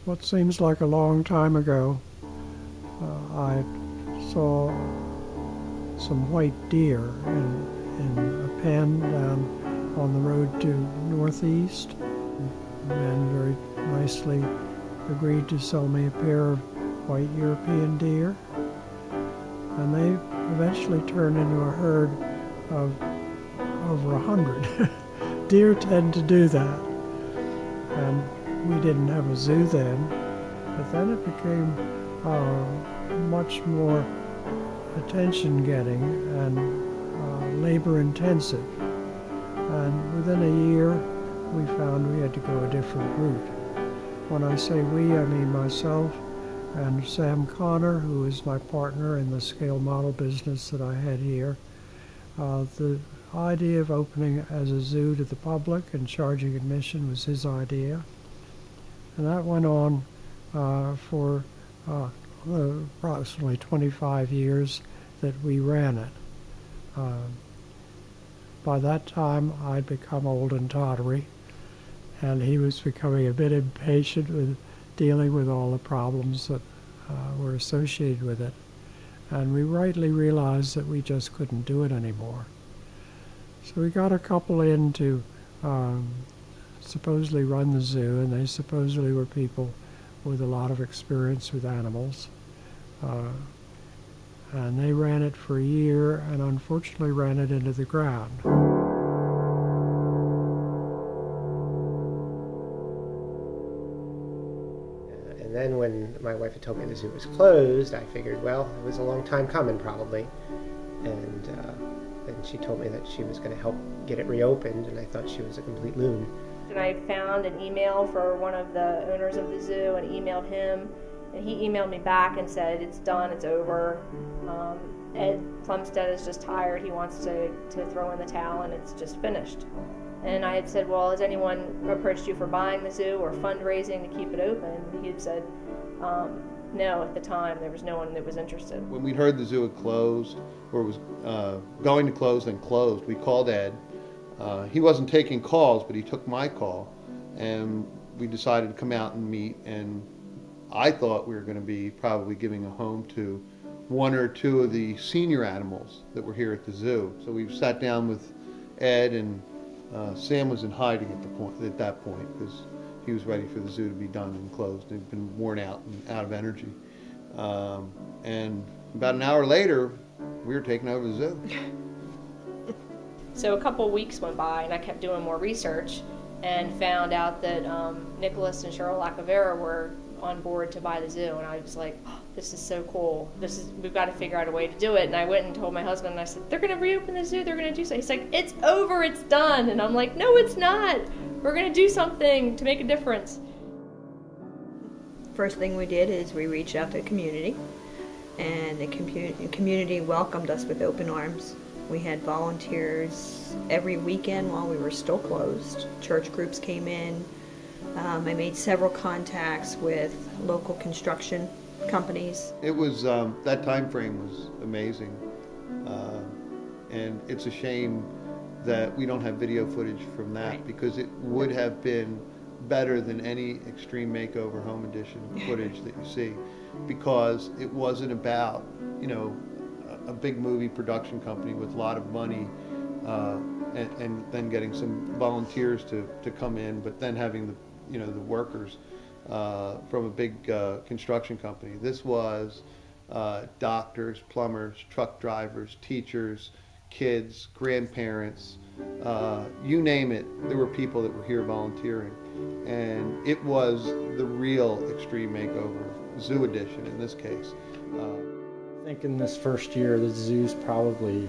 what seems like a long time ago, I saw some white deer in a pen down on the road to Northeast. And very nicely agreed to sell me a pair of white European deer. And they eventually turned into a herd of over 100. Deer tend to do that. And we didn't have a zoo then, but then it became much more attention-getting and labor-intensive. And within a year, we found we had to go a different route. When I say we, I mean myself and Sam Connor, who is my partner in the scale model business that I had here. The idea of opening as a zoo to the public and charging admission was his idea. And that went on for approximately 25 years that we ran it. By that time, I'd become old and tottery, and he was becoming a bit impatient with dealing with all the problems that were associated with it. And we rightly realized that we just couldn't do it anymore. So we got a couple in to supposedly run the zoo, and they supposedly were people with a lot of experience with animals. And they ran it for a year and unfortunately ran it into the ground. And then when my wife had told me the zoo was closed, I figured, well, it was a long time coming probably. And then she told me that she was going to help get it reopened, and I thought she was a complete loon. And I found an email for one of the owners of the zoo and emailed him. And he emailed me back and said, it's done, it's over. Ed Plumstead is just tired. He wants to throw in the towel, and it's just finished. And I had said, well, has anyone approached you for buying the zoo or fundraising to keep it open? And he had said, no, at the time, there was no one that was interested. When we heard the zoo had closed, or was going to close and closed, we called Ed. He wasn't taking calls, but he took my call, and we decided to come out and meet. And I thought we were going to be probably giving a home to one or two of the senior animals that were here at the zoo. So we sat down with Ed, and Sam was in hiding at that point because he was ready for the zoo to be done and closed. He'd been worn out and out of energy. And about an hour later, we were taking over the zoo. So a couple weeks went by, and I kept doing more research and found out that Nicholas and Cheryl Lacovara were on board to buy the zoo, and I was like, oh, this is so cool. We've got to figure out a way to do it. And I went and told my husband, and I said, they're going to reopen the zoo, they're going to do something. He's like, it's over, it's done. And I'm like, no, it's not. We're going to do something to make a difference. First thing we did is we reached out to the community, and the community welcomed us with open arms. We had volunteers every weekend while we were still closed. Church groups came in. I made several contacts with local construction companies. It was, that time frame was amazing. And it's a shame that we don't have video footage from that, right, because it would have been better than any Extreme Makeover Home Edition footage that you see, because it wasn't about, you know, a big movie production company with a lot of money and then getting some volunteers to come in, but then having the workers from a big construction company. This was doctors, plumbers, truck drivers, teachers, kids, grandparents, you name it. There were people that were here volunteering, and it was the real Extreme Makeover Zoo Edition in this case. I think in this first year the zoo's probably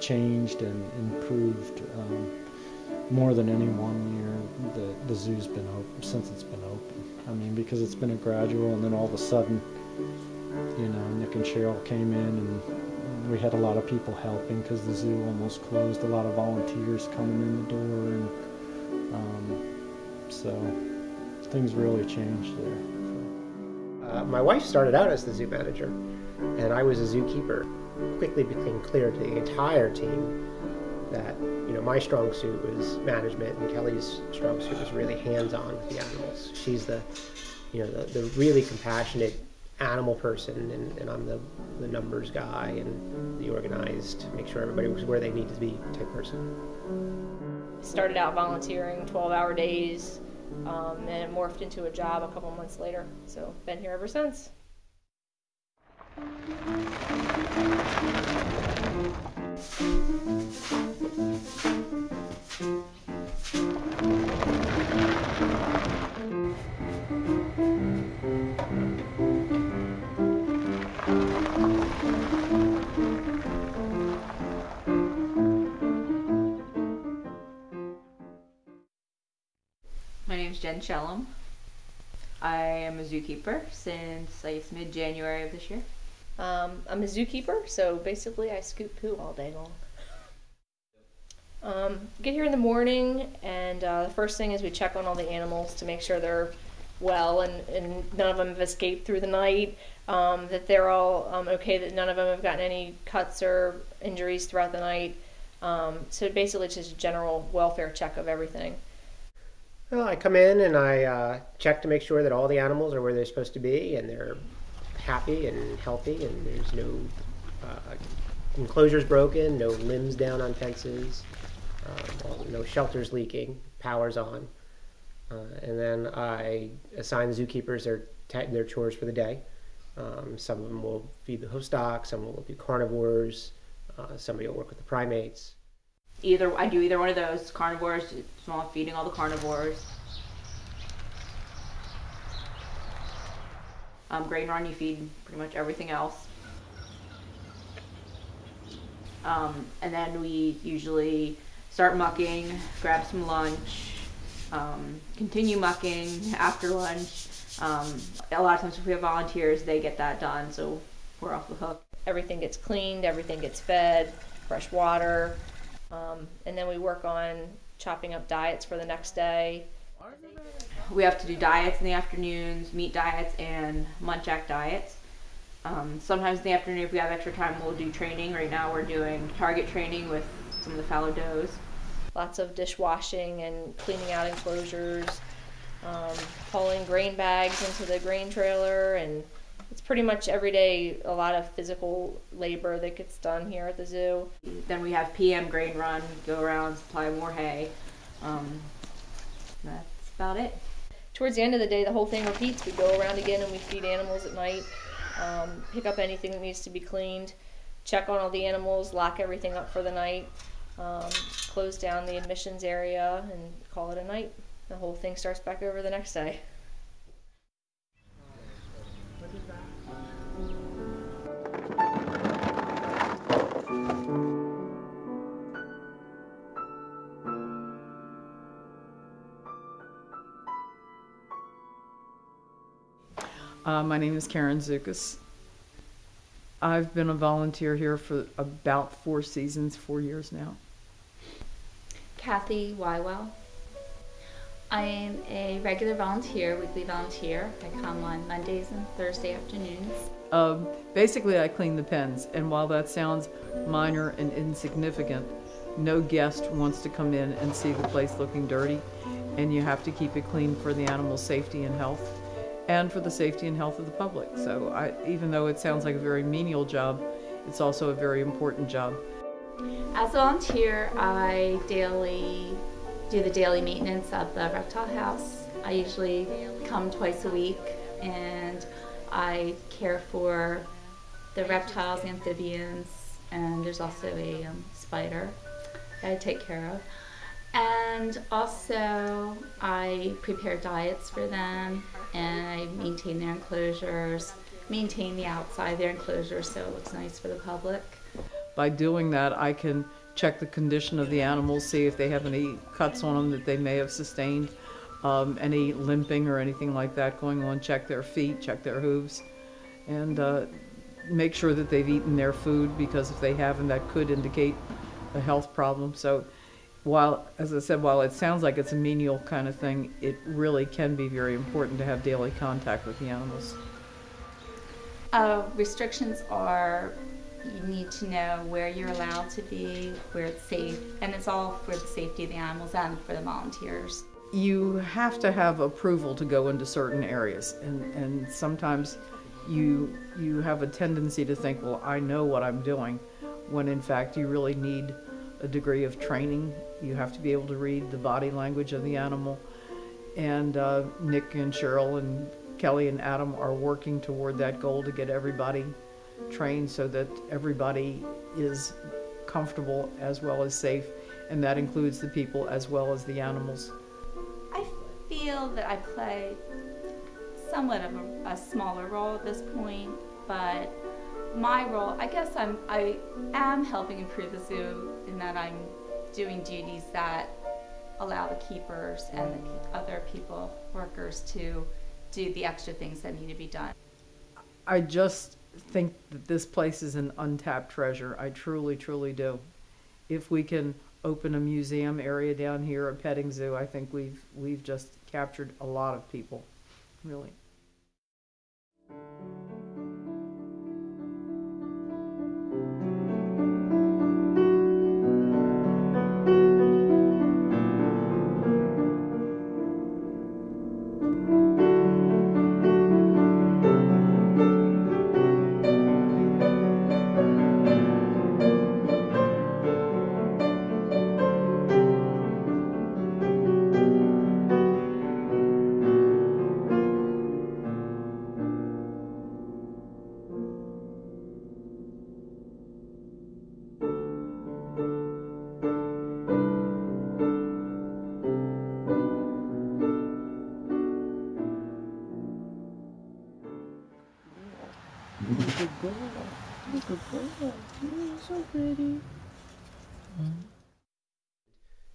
changed and improved more than any 1 year the zoo's been open, since it's been open. I mean, because it's been a gradual, and then all of a sudden, you know, Nick and Cheryl came in, and we had a lot of people helping because the zoo almost closed, a lot of volunteers coming in the door, and so things really changed there. My wife started out as the zoo manager, and I was a zookeeper. It quickly became clear to the entire team that, you know, my strong suit was management, and Kelly's strong suit was really hands-on with the animals. She's the the really compassionate animal person, and I'm the numbers guy and the organized, make sure everybody was where they need to be type person. Started out volunteering 12-hour days, and it morphed into a job a couple months later. So been here ever since. My name's Jen Shellum. I am a zookeeper since I guess mid-January of this year. I'm a zookeeper, so basically I scoop poo all day long. Get here in the morning, and the first thing is we check on all the animals to make sure they're well and none of them have escaped through the night, that they're all okay, that none of them have gotten any cuts or injuries throughout the night. So basically just a general welfare check of everything. Well, I come in and I check to make sure that all the animals are where they're supposed to be and they're happy and healthy, and there's no enclosures broken, no limbs down on fences, no shelters leaking, power's on. And then I assign the zookeepers their chores for the day. Some of them will feed the hoof stock, some will do carnivores, somebody will work with the primates. I do either one of those, carnivores, small feeding all the carnivores. Grain run, you feed pretty much everything else. And then we usually start mucking, grab some lunch, continue mucking after lunch. A lot of times if we have volunteers, they get that done, so we're off the hook. Everything gets cleaned, everything gets fed, fresh water. And then we work on chopping up diets for the next day. We have to do diets in the afternoons, meat diets and munchak diets. Sometimes in the afternoon, if we have extra time, we'll do training. Right now we're doing target training with some of the fallow does. Lots of dishwashing and cleaning out enclosures, hauling grain bags into the grain trailer, and it's pretty much every day a lot of physical labor that gets done here at the zoo. Then we have PM grain run, go around, supply more hay. That's about it. Towards the end of the day, the whole thing repeats. We go around again and we feed animals at night, pick up anything that needs to be cleaned, check on all the animals, lock everything up for the night, close down the admissions area, and call it a night. The whole thing starts back over the next day. My name is Karen Zukas. I've been a volunteer here for about 4 seasons, 4 years now. Kathy Wywell. I am a regular volunteer, weekly volunteer. I come on Mondays and Thursday afternoons. Basically, I clean the pens, and while that sounds minor and insignificant, no guest wants to come in and see the place looking dirty, and you have to keep it clean for the animal's safety and health, and for the safety and health of the public. So even though it sounds like a very menial job, it's also a very important job. As a volunteer, I do the daily maintenance of the reptile house. I usually come twice a week, and I care for the reptiles, amphibians, and there's also a spider that I take care of. And also I prepare diets for them, and I maintain their enclosures, maintain the outside of their enclosures so it looks nice for the public. By doing that, I can check the condition of the animals, see if they have any cuts on them that they may have sustained, any limping or anything like that going on, check their feet, check their hooves, and make sure that they've eaten their food, because if they haven't, that could indicate a health problem. So while, as I said, while it sounds like it's a menial kind of thing, it really can be very important to have daily contact with the animals. Restrictions are, you need to know where you're allowed to be, where it's safe, and it's all for the safety of the animals and for the volunteers. you have to have approval to go into certain areas, and sometimes you have a tendency to think, well, I know what I'm doing, when in fact you really need a degree of training. You have to be able to read the body language of the animal, and Nick and Cheryl and Kelly and Adam are working toward that goal to get everybody trained so that everybody is comfortable as well as safe, and that includes the people as well as the animals. I feel that I play somewhat of a smaller role at this point, but my role, I guess I am helping improve the zoo in that I'm doing duties that allow the keepers and the other people, workers, to do the extra things that need to be done. I just think that this place is an untapped treasure. I truly, truly do. If we can open a museum area down here, a petting zoo, I think we've just captured a lot of people, really.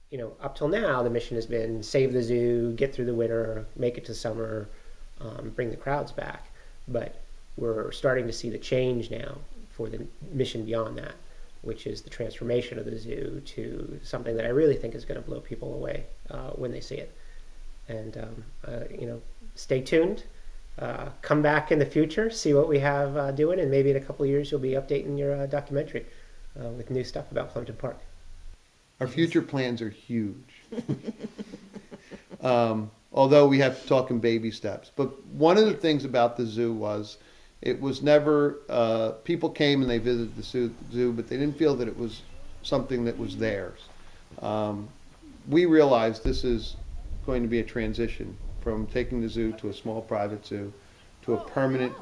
You know, up till now, the mission has been save the zoo, get through the winter, make it to summer, bring the crowds back. But we're starting to see the change now for the mission beyond that, which is the transformation of the zoo to something that I really think is going to blow people away when they see it. And, you know, stay tuned. Come back in the future, see what we have doing, and maybe in a couple of years you'll be updating your documentary with new stuff about Plumpton Park. Our future plans are huge. Although we have to talk in baby steps. But one of the things about the zoo was it was never, people came and they visited the zoo, but they didn't feel that it was something that was theirs. We realized this is going to be a transition from taking the zoo to a small private zoo to a permanent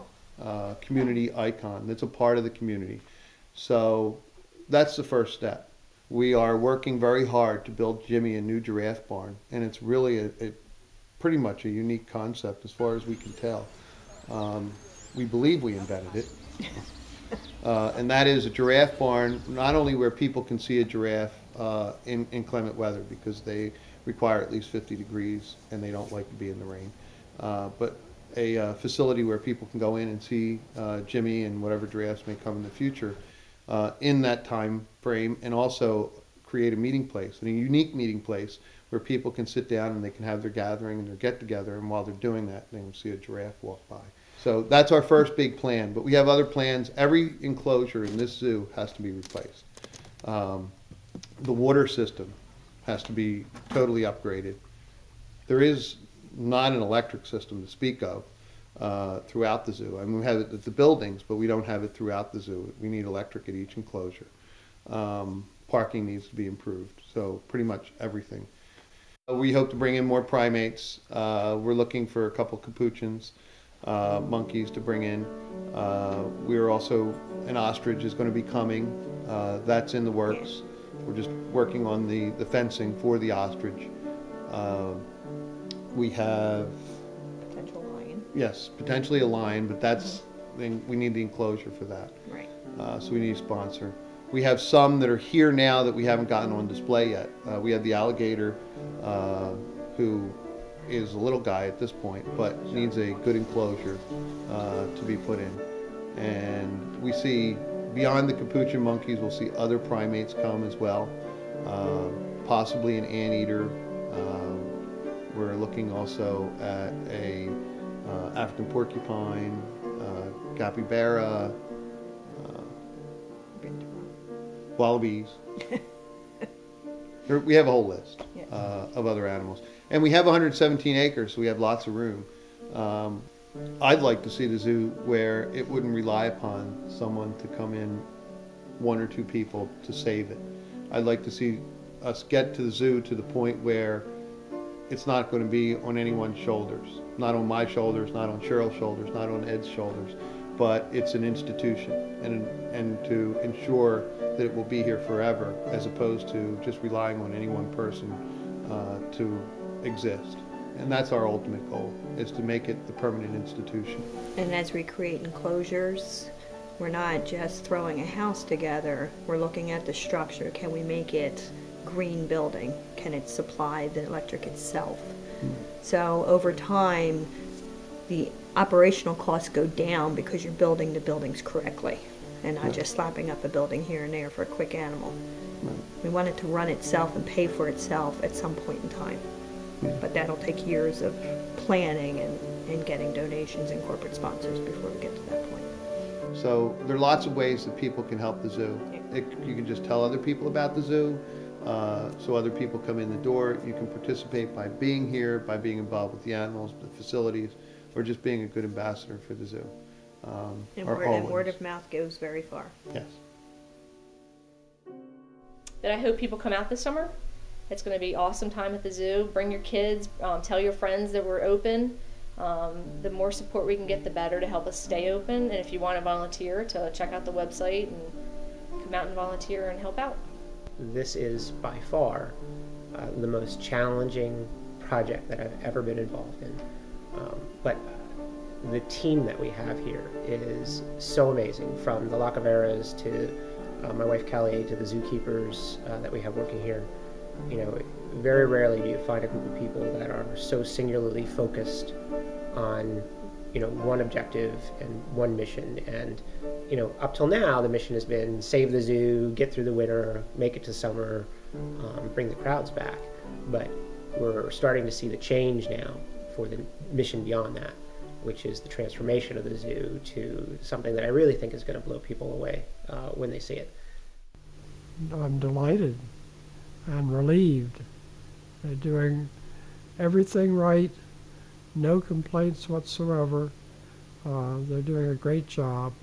community icon that's a part of the community. So that's the first step. We are working very hard to build Jimmy a new giraffe barn, and it's really a pretty much a unique concept as far as we can tell. We believe we invented it. And that is a giraffe barn, not only where people can see a giraffe in inclement weather because they require at least 50 degrees and they don't like to be in the rain, but a facility where people can go in and see Jimmy and whatever giraffes may come in the future in that time frame, and also create a meeting place, and a unique meeting place where people can sit down and they can have their gathering and their get-together, and while they're doing that, they can see a giraffe walk by. So that's our first big plan, but we have other plans. Every enclosure in this zoo has to be replaced. The water system has to be totally upgraded. There is not an electric system to speak of throughout the zoo. I mean, we have it at the buildings, but we don't have it throughout the zoo. We need electric at each enclosure. Parking needs to be improved, so pretty much everything. We hope to bring in more primates. We're looking for a couple capuchins, monkeys to bring in. We're also, an ostrich is going to be coming. That's in the works. We're just working on the fencing for the ostrich. We have Potential lion. yes, potentially a lion, but that's we need the enclosure for that. Right. So we need a sponsor. We have some that are here now that we haven't gotten on display yet. We have the alligator, who is a little guy at this point, but needs a good enclosure to be put in. And we see, beyond the capuchin monkeys, we'll see other primates come as well, possibly an anteater. We're looking also at a African porcupine, capybara, wallabies. We have a whole list Yeah. of other animals. And we have 117 acres, so we have lots of room. I'd like to see the zoo where it wouldn't rely upon someone to come in, one or two people to save it. I'd like to see us get to the zoo to the point where it's not going to be on anyone's shoulders. Not on my shoulders, not on Cheryl's shoulders, not on Ed's shoulders, but it's an institution, and to ensure that it will be here forever, as opposed to just relying on any one person to exist. And that's our ultimate goal, is to make it the permanent institution. And as we create enclosures, we're not just throwing a house together, we're looking at the structure. Can we make it green building? Can it supply the electric itself? So over time, the operational costs go down because you're building the buildings correctly and not just slapping up a building here and there for a quick animal. We want it to run itself and pay for itself at some point in time. But that'll take years of planning and getting donations and corporate sponsors before we get to that point. So there are lots of ways that people can help the zoo. You can just tell other people about the zoo, so other people come in the door. You can participate by being here, by being involved with the animals, the facilities, or just being a good ambassador for the zoo. And word of mouth goes very far. Yes. But I hope people come out this summer. It's going to be an awesome time at the zoo. Bring your kids, tell your friends that we're open. The more support we can get, the better, to help us stay open. And if you want to volunteer, to check out the website and come out and volunteer and help out. This is by far the most challenging project that I've ever been involved in. But the team that we have here is so amazing, from the Lacavaras to my wife Kelly, to the zookeepers that we have working here. You know, very rarely do you find a group of people that are so singularly focused on, you know, one objective and one mission. And, you know, up till now, the mission has been save the zoo, get through the winter, make it to summer, bring the crowds back. But we're starting to see the change now for the mission beyond that, which is the transformation of the zoo to something that I really think is going to blow people away when they see it. I'm delighted and relieved. They're doing everything right, no complaints whatsoever. They're doing a great job.